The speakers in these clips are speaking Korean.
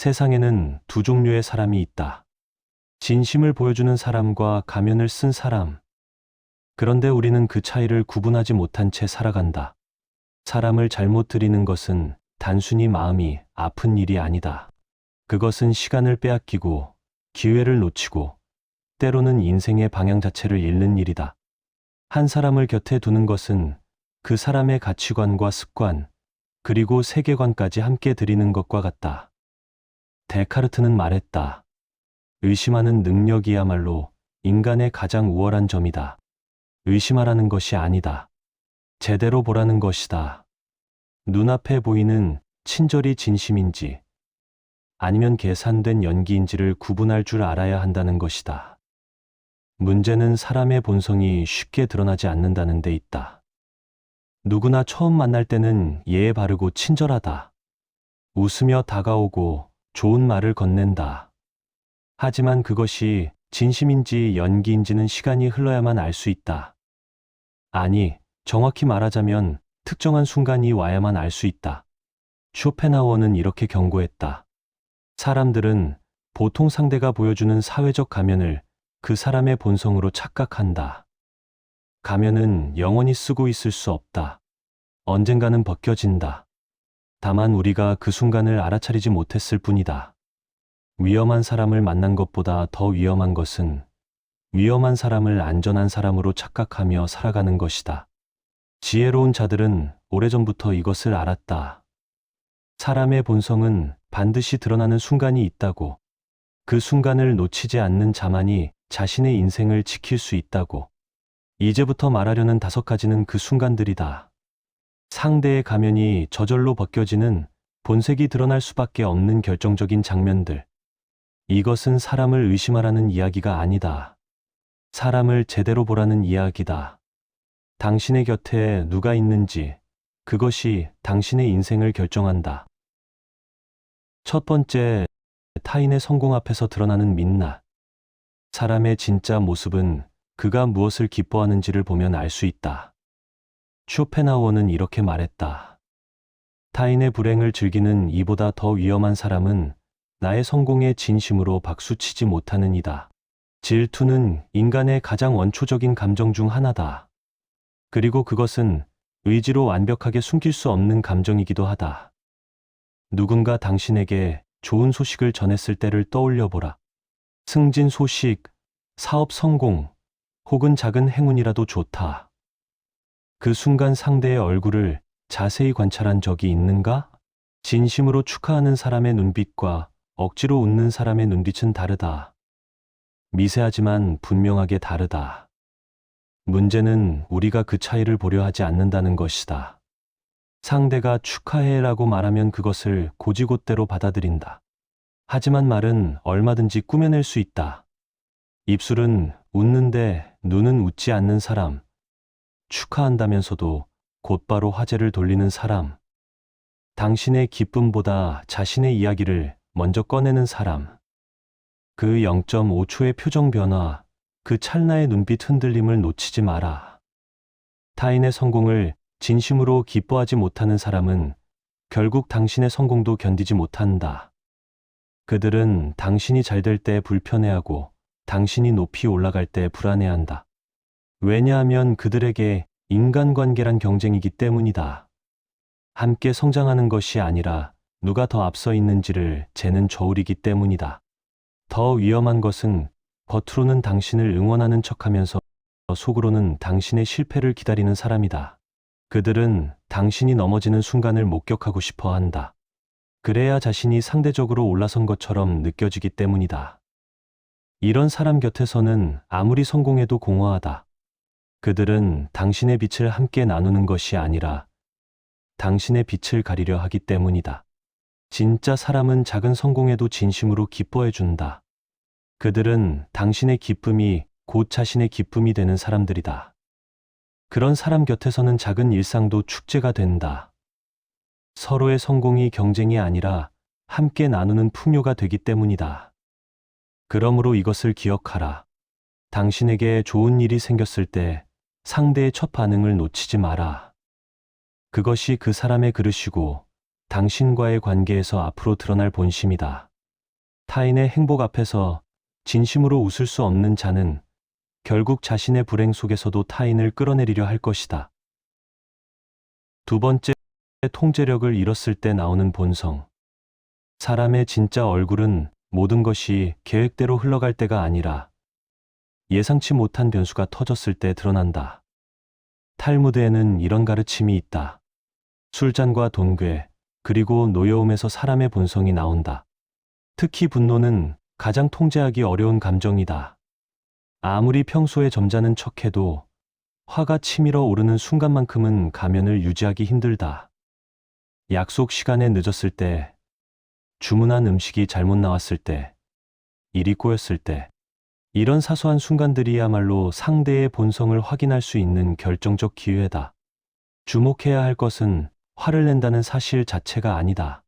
세상에는 두 종류의 사람이 있다. 진심을 보여주는 사람과 가면을 쓴 사람. 그런데 우리는 그 차이를 구분하지 못한 채 살아간다. 사람을 잘못 들이는 것은 단순히 마음이 아픈 일이 아니다. 그것은 시간을 빼앗기고 기회를 놓치고 때로는 인생의 방향 자체를 잃는 일이다. 한 사람을 곁에 두는 것은 그 사람의 가치관과 습관, 그리고 세계관까지 함께 들이는 것과 같다. 데카르트는 말했다. 의심하는 능력이야말로 인간의 가장 우월한 점이다. 의심하라는 것이 아니다. 제대로 보라는 것이다. 눈앞에 보이는 친절이 진심인지 아니면 계산된 연기인지를 구분할 줄 알아야 한다는 것이다. 문제는 사람의 본성이 쉽게 드러나지 않는다는 데 있다. 누구나 처음 만날 때는 예의 바르고 친절하다. 웃으며 다가오고 좋은 말을 건넨다. 하지만 그것이 진심인지 연기인지는 시간이 흘러야만 알 수 있다. 아니, 정확히 말하자면 특정한 순간이 와야만 알 수 있다. 쇼펜하우어는 이렇게 경고했다. 사람들은 보통 상대가 보여주는 사회적 가면을 그 사람의 본성으로 착각한다. 가면은 영원히 쓰고 있을 수 없다. 언젠가는 벗겨진다. 다만 우리가 그 순간을 알아차리지 못했을 뿐이다. 위험한 사람을 만난 것보다 더 위험한 것은 위험한 사람을 안전한 사람으로 착각하며 살아가는 것이다. 지혜로운 자들은 오래전부터 이것을 알았다. 사람의 본성은 반드시 드러나는 순간이 있다고. 그 순간을 놓치지 않는 자만이 자신의 인생을 지킬 수 있다고. 이제부터 말하려는 5가지는 그 순간들이다. 상대의 가면이 저절로 벗겨지는, 본색이 드러날 수밖에 없는 결정적인 장면들. 이것은 사람을 의심하라는 이야기가 아니다. 사람을 제대로 보라는 이야기다. 당신의 곁에 누가 있는지, 그것이 당신의 인생을 결정한다. 첫 번째, 타인의 성공 앞에서 드러나는 민낯. 사람의 진짜 모습은 그가 무엇을 기뻐하는지를 보면 알 수 있다. 쇼펜하우어는 이렇게 말했다. 타인의 불행을 즐기는 이보다 더 위험한 사람은 나의 성공에 진심으로 박수치지 못하는 이다. 질투는 인간의 가장 원초적인 감정 중 하나다. 그리고 그것은 의지로 완벽하게 숨길 수 없는 감정이기도 하다. 누군가 당신에게 좋은 소식을 전했을 때를 떠올려 보라. 승진 소식, 사업 성공, 혹은 작은 행운이라도 좋다. 그 순간 상대의 얼굴을 자세히 관찰한 적이 있는가? 진심으로 축하하는 사람의 눈빛과 억지로 웃는 사람의 눈빛은 다르다. 미세하지만 분명하게 다르다. 문제는 우리가 그 차이를 보려 하지 않는다는 것이다. 상대가 축하해라고 말하면 그것을 곧이곧대로 받아들인다. 하지만 말은 얼마든지 꾸며낼 수 있다. 입술은 웃는데 눈은 웃지 않는 사람. 축하한다면서도 곧바로 화제를 돌리는 사람. 당신의 기쁨보다 자신의 이야기를 먼저 꺼내는 사람. 그 0.5초의 표정 변화, 그 찰나의 눈빛 흔들림을 놓치지 마라. 타인의 성공을 진심으로 기뻐하지 못하는 사람은 결국 당신의 성공도 견디지 못한다. 그들은 당신이 잘 될 때 불편해하고 당신이 높이 올라갈 때 불안해한다. 왜냐하면 그들에게 인간관계란 경쟁이기 때문이다. 함께 성장하는 것이 아니라 누가 더 앞서 있는지를 재는 저울이기 때문이다. 더 위험한 것은 겉으로는 당신을 응원하는 척하면서 속으로는 당신의 실패를 기다리는 사람이다. 그들은 당신이 넘어지는 순간을 목격하고 싶어 한다. 그래야 자신이 상대적으로 올라선 것처럼 느껴지기 때문이다. 이런 사람 곁에서는 아무리 성공해도 공허하다. 그들은 당신의 빛을 함께 나누는 것이 아니라 당신의 빛을 가리려 하기 때문이다. 진짜 사람은 작은 성공에도 진심으로 기뻐해 준다. 그들은 당신의 기쁨이 곧 자신의 기쁨이 되는 사람들이다. 그런 사람 곁에서는 작은 일상도 축제가 된다. 서로의 성공이 경쟁이 아니라 함께 나누는 풍요가 되기 때문이다. 그러므로 이것을 기억하라. 당신에게 좋은 일이 생겼을 때 상대의 첫 반응을 놓치지 마라. 그것이 그 사람의 그릇이고 당신과의 관계에서 앞으로 드러날 본심이다. 타인의 행복 앞에서 진심으로 웃을 수 없는 자는 결국 자신의 불행 속에서도 타인을 끌어내리려 할 것이다. 두 번째, 통제력을 잃었을 때 나오는 본성. 사람의 진짜 얼굴은 모든 것이 계획대로 흘러갈 때가 아니라 예상치 못한 변수가 터졌을 때 드러난다. 탈무드에는 이런 가르침이 있다. 술잔과 돈괴, 그리고 노여움에서 사람의 본성이 나온다. 특히 분노는 가장 통제하기 어려운 감정이다. 아무리 평소에 점잖은 척해도 화가 치밀어 오르는 순간만큼은 가면을 유지하기 힘들다. 약속 시간에 늦었을 때, 주문한 음식이 잘못 나왔을 때, 일이 꼬였을 때, 이런 사소한 순간들이야말로 상대의 본성을 확인할 수 있는 결정적 기회다. 주목해야 할 것은 화를 낸다는 사실 자체가 아니다.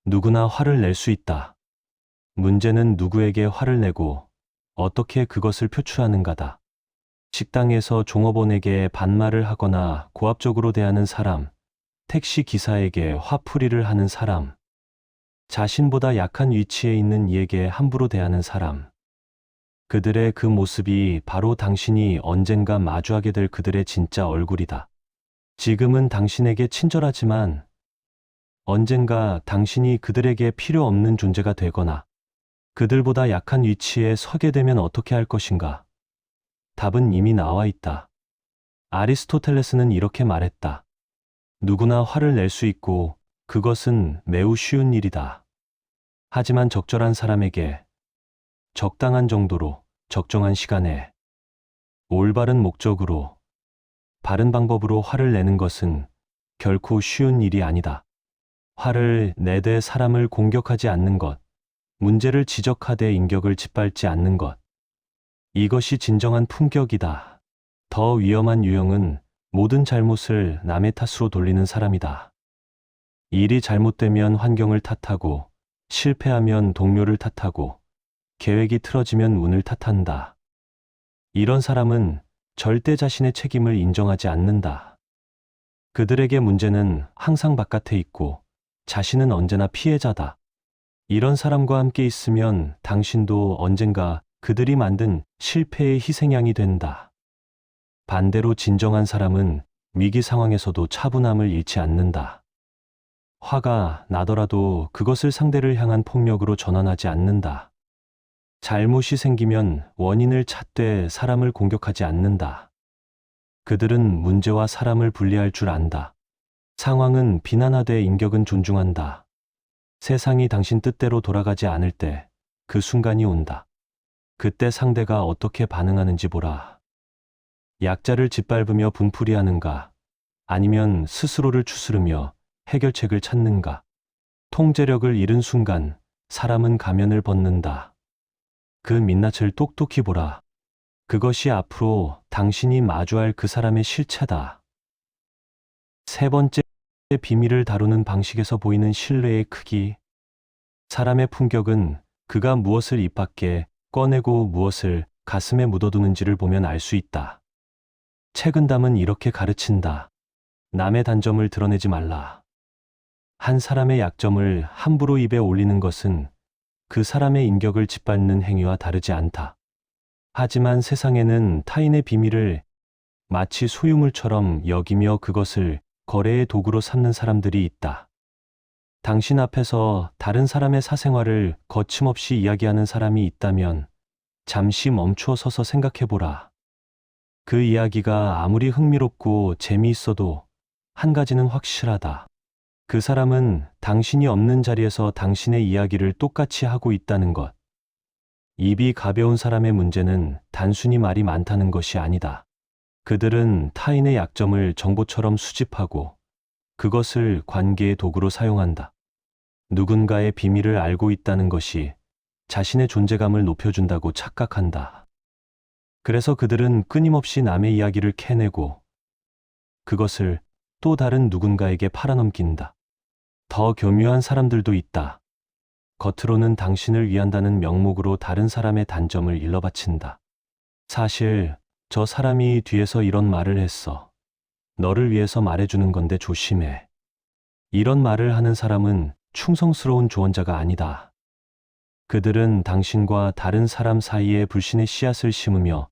누구나 화를 낼 수 있다. 문제는 누구에게 화를 내고 어떻게 그것을 표출하는가다. 식당에서 종업원에게 반말을 하거나 고압적으로 대하는 사람, 택시 기사에게 화풀이를 하는 사람, 자신보다 약한 위치에 있는 이에게 함부로 대하는 사람. 그들의 그 모습이 바로 당신이 언젠가 마주하게 될 그들의 진짜 얼굴이다. 지금은 당신에게 친절하지만 언젠가 당신이 그들에게 필요 없는 존재가 되거나 그들보다 약한 위치에 서게 되면 어떻게 할 것인가? 답은 이미 나와 있다. 아리스토텔레스는 이렇게 말했다. 누구나 화를 낼 수 있고 그것은 매우 쉬운 일이다. 하지만 적절한 사람에게 적당한 정도로 적정한 시간에 올바른 목적으로 바른 방법으로 화를 내는 것은 결코 쉬운 일이 아니다. 화를 내되 사람을 공격하지 않는 것, 문제를 지적하되 인격을 짓밟지 않는 것. 이것이 진정한 품격이다. 더 위험한 유형은 모든 잘못을 남의 탓으로 돌리는 사람이다. 일이 잘못되면 환경을 탓하고, 실패하면 동료를 탓하고, 계획이 틀어지면 운을 탓한다. 이런 사람은 절대 자신의 책임을 인정하지 않는다. 그들에게 문제는 항상 바깥에 있고 자신은 언제나 피해자다. 이런 사람과 함께 있으면 당신도 언젠가 그들이 만든 실패의 희생양이 된다. 반대로 진정한 사람은 위기 상황에서도 차분함을 잃지 않는다. 화가 나더라도 그것을 상대를 향한 폭력으로 전환하지 않는다. 잘못이 생기면 원인을 찾되 사람을 공격하지 않는다. 그들은 문제와 사람을 분리할 줄 안다. 상황은 비난하되 인격은 존중한다. 세상이 당신 뜻대로 돌아가지 않을 때 그 순간이 온다. 그때 상대가 어떻게 반응하는지 보라. 약자를 짓밟으며 분풀이하는가? 아니면 스스로를 추스르며 해결책을 찾는가? 통제력을 잃은 순간 사람은 가면을 벗는다. 그 민낯을 똑똑히 보라. 그것이 앞으로 당신이 마주할 그 사람의 실체다. 세 번째, 비밀을 다루는 방식에서 보이는 신뢰의 크기. 사람의 품격은 그가 무엇을 입 밖에 꺼내고 무엇을 가슴에 묻어두는지를 보면 알 수 있다. 책은담은 이렇게 가르친다. 남의 단점을 드러내지 말라. 한 사람의 약점을 함부로 입에 올리는 것은 그 사람의 인격을 짓밟는 행위와 다르지 않다. 하지만 세상에는 타인의 비밀을 마치 소유물처럼 여기며 그것을 거래의 도구로 삼는 사람들이 있다. 당신 앞에서 다른 사람의 사생활을 거침없이 이야기하는 사람이 있다면 잠시 멈추어 서서 생각해보라. 그 이야기가 아무리 흥미롭고 재미있어도 한 가지는 확실하다. 그 사람은 당신이 없는 자리에서 당신의 이야기를 똑같이 하고 있다는 것. 입이 가벼운 사람의 문제는 단순히 말이 많다는 것이 아니다. 그들은 타인의 약점을 정보처럼 수집하고 그것을 관계의 도구로 사용한다. 누군가의 비밀을 알고 있다는 것이 자신의 존재감을 높여준다고 착각한다. 그래서 그들은 끊임없이 남의 이야기를 캐내고 그것을 또 다른 누군가에게 팔아넘긴다. 더 교묘한 사람들도 있다. 겉으로는 당신을 위한다는 명목으로 다른 사람의 단점을 일러바친다. 사실 저 사람이 뒤에서 이런 말을 했어. 너를 위해서 말해주는 건데 조심해. 이런 말을 하는 사람은 충성스러운 조언자가 아니다. 그들은 당신과 다른 사람 사이에 불신의 씨앗을 심으며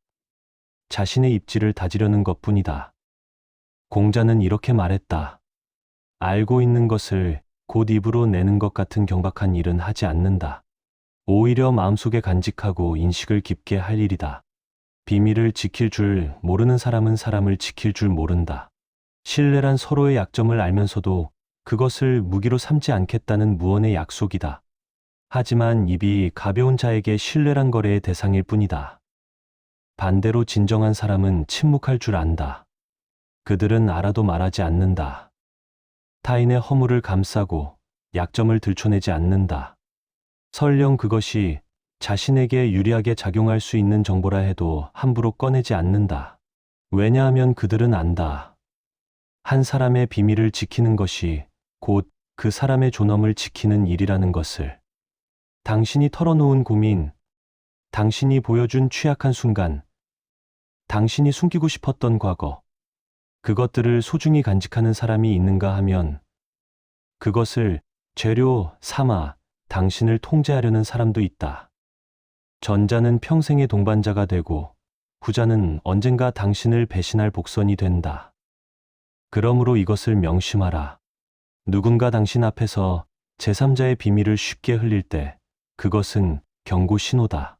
자신의 입지를 다지려는 것뿐이다. 공자는 이렇게 말했다. 알고 있는 것을 곧 입으로 내는 것 같은 경박한 일은 하지 않는다. 오히려 마음속에 간직하고 인식을 깊게 할 일이다. 비밀을 지킬 줄 모르는 사람은 사람을 지킬 줄 모른다. 신뢰란 서로의 약점을 알면서도 그것을 무기로 삼지 않겠다는 무언의 약속이다. 하지만 입이 가벼운 자에게 신뢰란 거래의 대상일 뿐이다. 반대로 진정한 사람은 침묵할 줄 안다. 그들은 알아도 말하지 않는다. 타인의 허물을 감싸고 약점을 들춰내지 않는다. 설령 그것이 자신에게 유리하게 작용할 수 있는 정보라 해도 함부로 꺼내지 않는다. 왜냐하면 그들은 안다. 한 사람의 비밀을 지키는 것이 곧 그 사람의 존엄을 지키는 일이라는 것을. 당신이 털어놓은 고민, 당신이 보여준 취약한 순간, 당신이 숨기고 싶었던 과거, 그것들을 소중히 간직하는 사람이 있는가 하면 그것을 죄료 삼아 당신을 통제하려는 사람도 있다. 전자는 평생의 동반자가 되고 후자는 언젠가 당신을 배신할 복선이 된다. 그러므로 이것을 명심하라. 누군가 당신 앞에서 제3자의 비밀을 쉽게 흘릴 때 그것은 경고 신호다.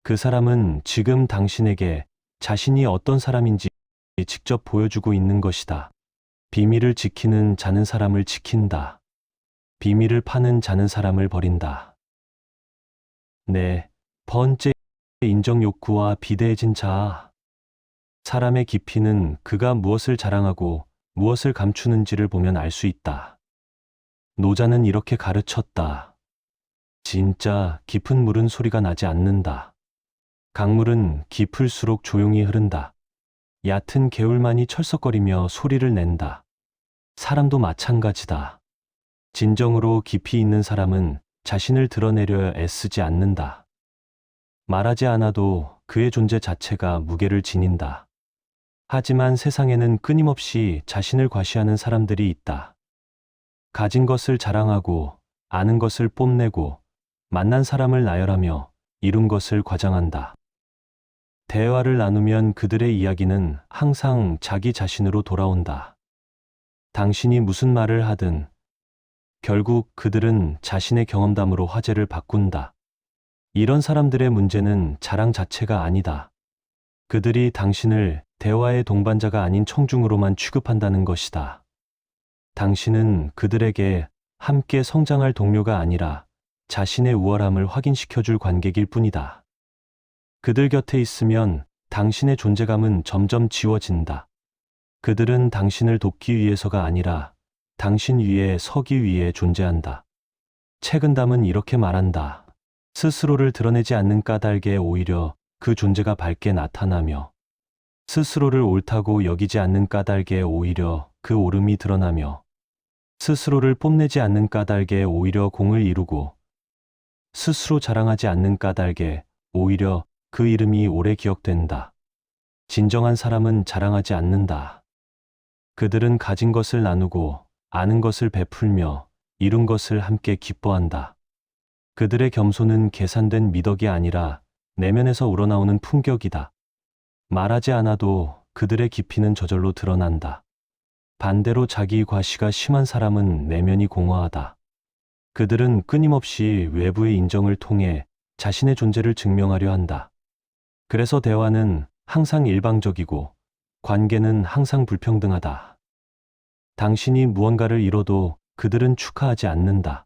그 사람은 지금 당신에게 자신이 어떤 사람인지 직접 보여주고 있는 것이다. 비밀을 지키는 자는 사람을 지킨다. 비밀을 파는 자는 사람을 버린다. 네 번째, 인정 욕구와 비대해진 자아. 사람의 깊이는 그가 무엇을 자랑하고 무엇을 감추는지를 보면 알 수 있다. 노자는 이렇게 가르쳤다. 진짜 깊은 물은 소리가 나지 않는다. 강물은 깊을수록 조용히 흐른다. 얕은 개울만이 철썩거리며 소리를 낸다. 사람도 마찬가지다. 진정으로 깊이 있는 사람은 자신을 드러내려 애쓰지 않는다. 말하지 않아도 그의 존재 자체가 무게를 지닌다. 하지만 세상에는 끊임없이 자신을 과시하는 사람들이 있다. 가진 것을 자랑하고 아는 것을 뽐내고 만난 사람을 나열하며 이룬 것을 과장한다. 대화를 나누면 그들의 이야기는 항상 자기 자신으로 돌아온다. 당신이 무슨 말을 하든 결국 그들은 자신의 경험담으로 화제를 바꾼다. 이런 사람들의 문제는 자랑 자체가 아니다. 그들이 당신을 대화의 동반자가 아닌 청중으로만 취급한다는 것이다. 당신은 그들에게 함께 성장할 동료가 아니라 자신의 우월함을 확인시켜줄 관객일 뿐이다. 그들 곁에 있으면 당신의 존재감은 점점 지워진다. 그들은 당신을 돕기 위해서가 아니라 당신 위에 서기 위해 존재한다. 책은담은 이렇게 말한다. 스스로를 드러내지 않는 까닭에 오히려 그 존재가 밝게 나타나며 스스로를 옳다고 여기지 않는 까닭에 오히려 그 옳음이 드러나며 스스로를 뽐내지 않는 까닭에 오히려 공을 이루고 스스로 자랑하지 않는 까닭에 오히려 그 이름이 오래 기억된다. 진정한 사람은 자랑하지 않는다. 그들은 가진 것을 나누고 아는 것을 베풀며 이룬 것을 함께 기뻐한다. 그들의 겸손은 계산된 미덕이 아니라 내면에서 우러나오는 품격이다. 말하지 않아도 그들의 깊이는 저절로 드러난다. 반대로 자기 과시가 심한 사람은 내면이 공허하다. 그들은 끊임없이 외부의 인정을 통해 자신의 존재를 증명하려 한다. 그래서 대화는 항상 일방적이고 관계는 항상 불평등하다. 당신이 무언가를 이뤄도 그들은 축하하지 않는다.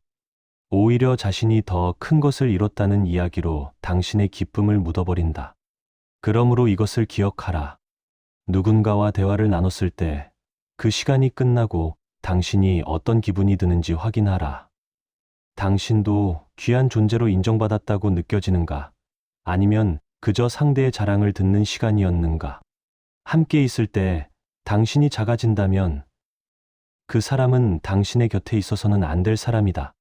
오히려 자신이 더 큰 것을 이뤘다는 이야기로 당신의 기쁨을 묻어버린다. 그러므로 이것을 기억하라. 누군가와 대화를 나눴을 때 그 시간이 끝나고 당신이 어떤 기분이 드는지 확인하라. 당신도 귀한 존재로 인정받았다고 느껴지는가? 아니면 그저 상대의 자랑을 듣는 시간이었는가? 함께 있을 때 당신이 작아진다면 그 사람은 당신의 곁에 있어서는 안 될 사람이다.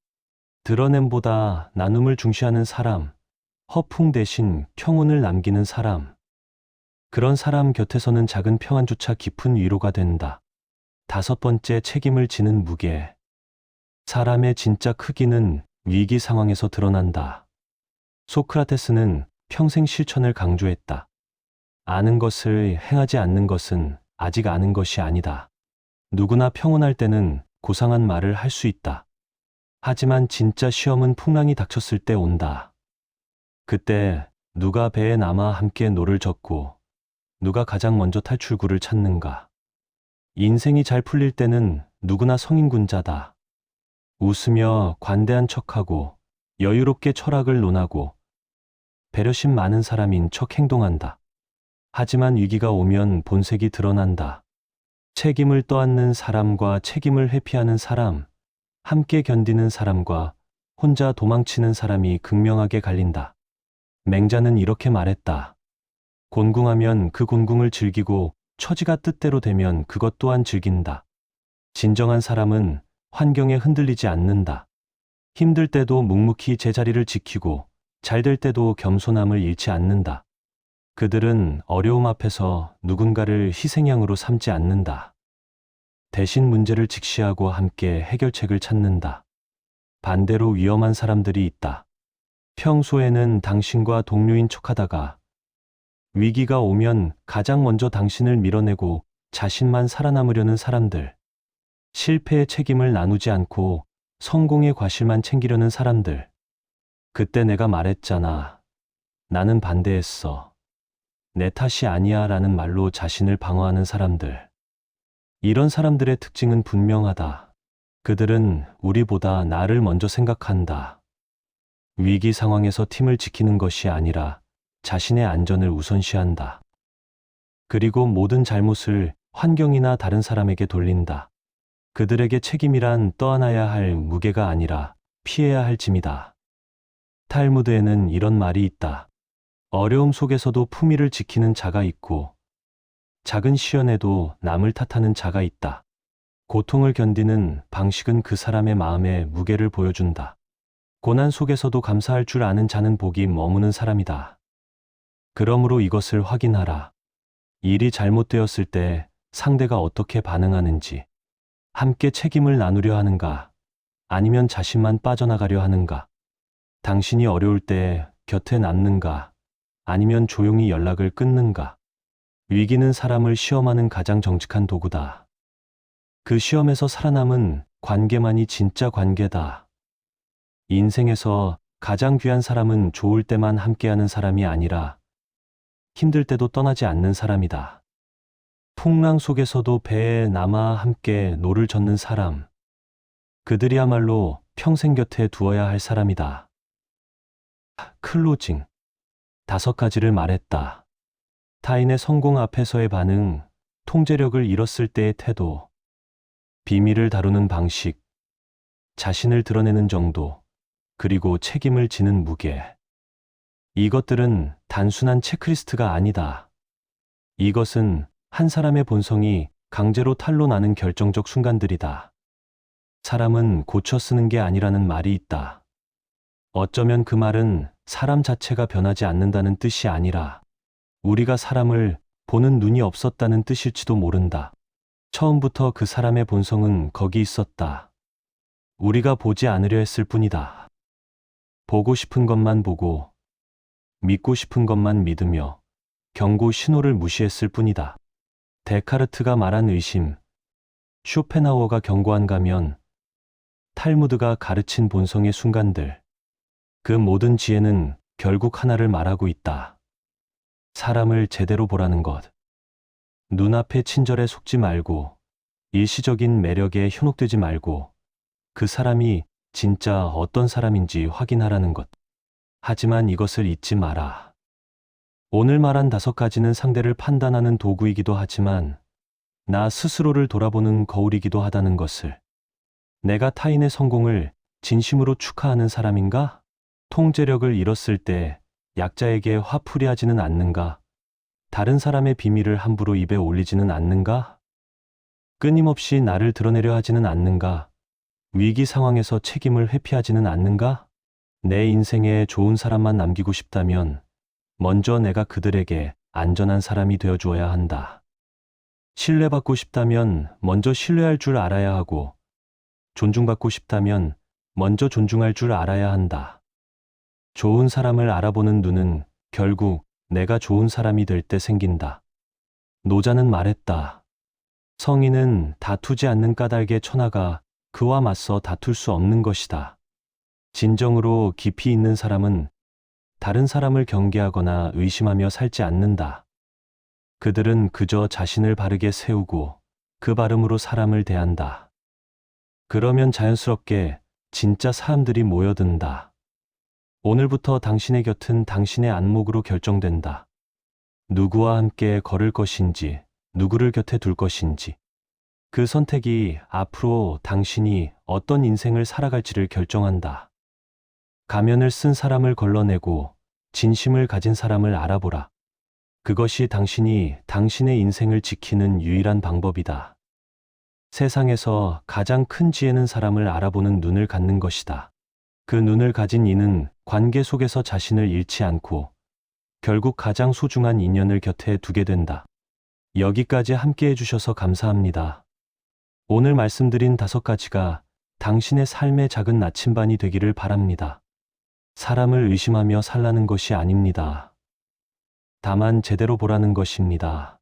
드러냄보다 나눔을 중시하는 사람, 허풍 대신 평온을 남기는 사람. 그런 사람 곁에서는 작은 평안조차 깊은 위로가 된다. 5번째, 책임을 지는 무게. 사람의 진짜 크기는 위기 상황에서 드러난다. 소크라테스는 평생 실천을 강조했다. 아는 것을 행하지 않는 것은 아직 아는 것이 아니다. 누구나 평온할 때는 고상한 말을 할 수 있다. 하지만 진짜 시험은 풍랑이 닥쳤을 때 온다. 그때 누가 배에 남아 함께 노를 젓고 누가 가장 먼저 탈출구를 찾는가. 인생이 잘 풀릴 때는 누구나 성인군자다. 웃으며 관대한 척하고 여유롭게 철학을 논하고 배려심 많은 사람인 척 행동한다. 하지만 위기가 오면 본색이 드러난다. 책임을 떠안는 사람과 책임을 회피하는 사람, 함께 견디는 사람과 혼자 도망치는 사람이 극명하게 갈린다. 맹자는 이렇게 말했다. 곤궁하면 그 곤궁을 즐기고 처지가 뜻대로 되면 그것 또한 즐긴다. 진정한 사람은 환경에 흔들리지 않는다. 힘들 때도 묵묵히 제자리를 지키고 잘 될 때도 겸손함을 잃지 않는다. 그들은 어려움 앞에서 누군가를 희생양으로 삼지 않는다. 대신 문제를 직시하고 함께 해결책을 찾는다. 반대로 위험한 사람들이 있다. 평소에는 당신과 동료인 척하다가 위기가 오면 가장 먼저 당신을 밀어내고 자신만 살아남으려는 사람들. 실패의 책임을 나누지 않고 성공의 과실만 챙기려는 사람들. 그때 내가 말했잖아. 나는 반대했어. 내 탓이 아니야 라는 말로 자신을 방어하는 사람들. 이런 사람들의 특징은 분명하다. 그들은 우리보다 나를 먼저 생각한다. 위기 상황에서 팀을 지키는 것이 아니라 자신의 안전을 우선시한다. 그리고 모든 잘못을 환경이나 다른 사람에게 돌린다. 그들에게 책임이란 떠안아야 할 무게가 아니라 피해야 할 짐이다. 탈무드에는 이런 말이 있다. 어려움 속에서도 품위를 지키는 자가 있고 작은 시련에도 남을 탓하는 자가 있다. 고통을 견디는 방식은 그 사람의 마음의 무게를 보여준다. 고난 속에서도 감사할 줄 아는 자는 복이 머무는 사람이다. 그러므로 이것을 확인하라. 일이 잘못되었을 때 상대가 어떻게 반응하는지. 함께 책임을 나누려 하는가? 아니면 자신만 빠져나가려 하는가? 당신이 어려울 때 곁에 남는가? 아니면 조용히 연락을 끊는가? 위기는 사람을 시험하는 가장 정직한 도구다. 그 시험에서 살아남은 관계만이 진짜 관계다. 인생에서 가장 귀한 사람은 좋을 때만 함께하는 사람이 아니라 힘들 때도 떠나지 않는 사람이다. 풍랑 속에서도 배에 남아 함께 노를 젓는 사람. 그들이야말로 평생 곁에 두어야 할 사람이다. 클로징. 5가지를 말했다. 타인의 성공 앞에서의 반응, 통제력을 잃었을 때의 태도, 비밀을 다루는 방식, 자신을 드러내는 정도, 그리고 책임을 지는 무게. 이것들은 단순한 체크리스트가 아니다. 이것은 한 사람의 본성이 강제로 탄로 나는 결정적 순간들이다. 사람은 고쳐 쓰는 게 아니라는 말이 있다. 어쩌면 그 말은 사람 자체가 변하지 않는다는 뜻이 아니라 우리가 사람을 보는 눈이 없었다는 뜻일지도 모른다. 처음부터 그 사람의 본성은 거기 있었다. 우리가 보지 않으려 했을 뿐이다. 보고 싶은 것만 보고 믿고 싶은 것만 믿으며 경고 신호를 무시했을 뿐이다. 데카르트가 말한 의심, 쇼펜하우어가 경고한 가면, 탈무드가 가르친 본성의 순간들. 그 모든 지혜는 결국 하나를 말하고 있다. 사람을 제대로 보라는 것. 눈앞의 친절에 속지 말고 일시적인 매력에 현혹되지 말고 그 사람이 진짜 어떤 사람인지 확인하라는 것. 하지만 이것을 잊지 마라. 오늘 말한 5가지는 상대를 판단하는 도구이기도 하지만 나 스스로를 돌아보는 거울이기도 하다는 것을. 내가 타인의 성공을 진심으로 축하하는 사람인가? 통제력을 잃었을 때 약자에게 화풀이하지는 않는가? 다른 사람의 비밀을 함부로 입에 올리지는 않는가? 끊임없이 나를 드러내려 하지는 않는가? 위기 상황에서 책임을 회피하지는 않는가? 내 인생에 좋은 사람만 남기고 싶다면 먼저 내가 그들에게 안전한 사람이 되어주어야 한다. 신뢰받고 싶다면 먼저 신뢰할 줄 알아야 하고 존중받고 싶다면 먼저 존중할 줄 알아야 한다. 좋은 사람을 알아보는 눈은 결국 내가 좋은 사람이 될 때 생긴다. 노자는 말했다. 성인은 다투지 않는 까닭에 천하가 그와 맞서 다툴 수 없는 것이다. 진정으로 깊이 있는 사람은 다른 사람을 경계하거나 의심하며 살지 않는다. 그들은 그저 자신을 바르게 세우고 그 바름으로 사람을 대한다. 그러면 자연스럽게 진짜 사람들이 모여든다. 오늘부터 당신의 곁은 당신의 안목으로 결정된다. 누구와 함께 걸을 것인지, 누구를 곁에 둘 것인지. 그 선택이 앞으로 당신이 어떤 인생을 살아갈지를 결정한다. 가면을 쓴 사람을 걸러내고 진심을 가진 사람을 알아보라. 그것이 당신이 당신의 인생을 지키는 유일한 방법이다. 세상에서 가장 큰 지혜는 사람을 알아보는 눈을 갖는 것이다. 그 눈을 가진 이는 관계 속에서 자신을 잃지 않고 결국 가장 소중한 인연을 곁에 두게 된다. 여기까지 함께 해주셔서 감사합니다. 오늘 말씀드린 5가지가 당신의 삶의 작은 나침반이 되기를 바랍니다. 사람을 의심하며 살라는 것이 아닙니다. 다만 제대로 보라는 것입니다.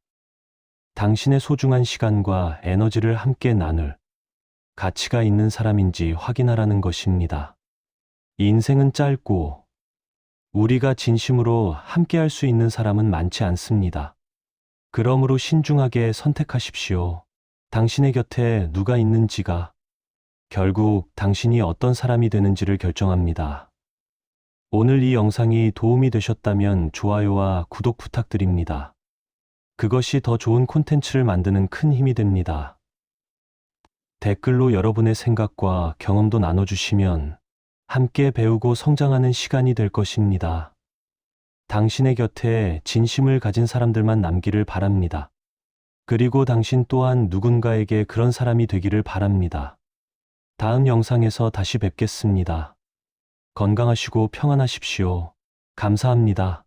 당신의 소중한 시간과 에너지를 함께 나눌 가치가 있는 사람인지 확인하라는 것입니다. 인생은 짧고 우리가 진심으로 함께 할 수 있는 사람은 많지 않습니다. 그러므로 신중하게 선택하십시오. 당신의 곁에 누가 있는지가 결국 당신이 어떤 사람이 되는지를 결정합니다. 오늘 이 영상이 도움이 되셨다면 좋아요와 구독 부탁드립니다. 그것이 더 좋은 콘텐츠를 만드는 큰 힘이 됩니다. 댓글로 여러분의 생각과 경험도 나눠주시면 함께 배우고 성장하는 시간이 될 것입니다. 당신의 곁에 진심을 가진 사람들만 남기를 바랍니다. 그리고 당신 또한 누군가에게 그런 사람이 되기를 바랍니다. 다음 영상에서 다시 뵙겠습니다. 건강하시고 평안하십시오. 감사합니다.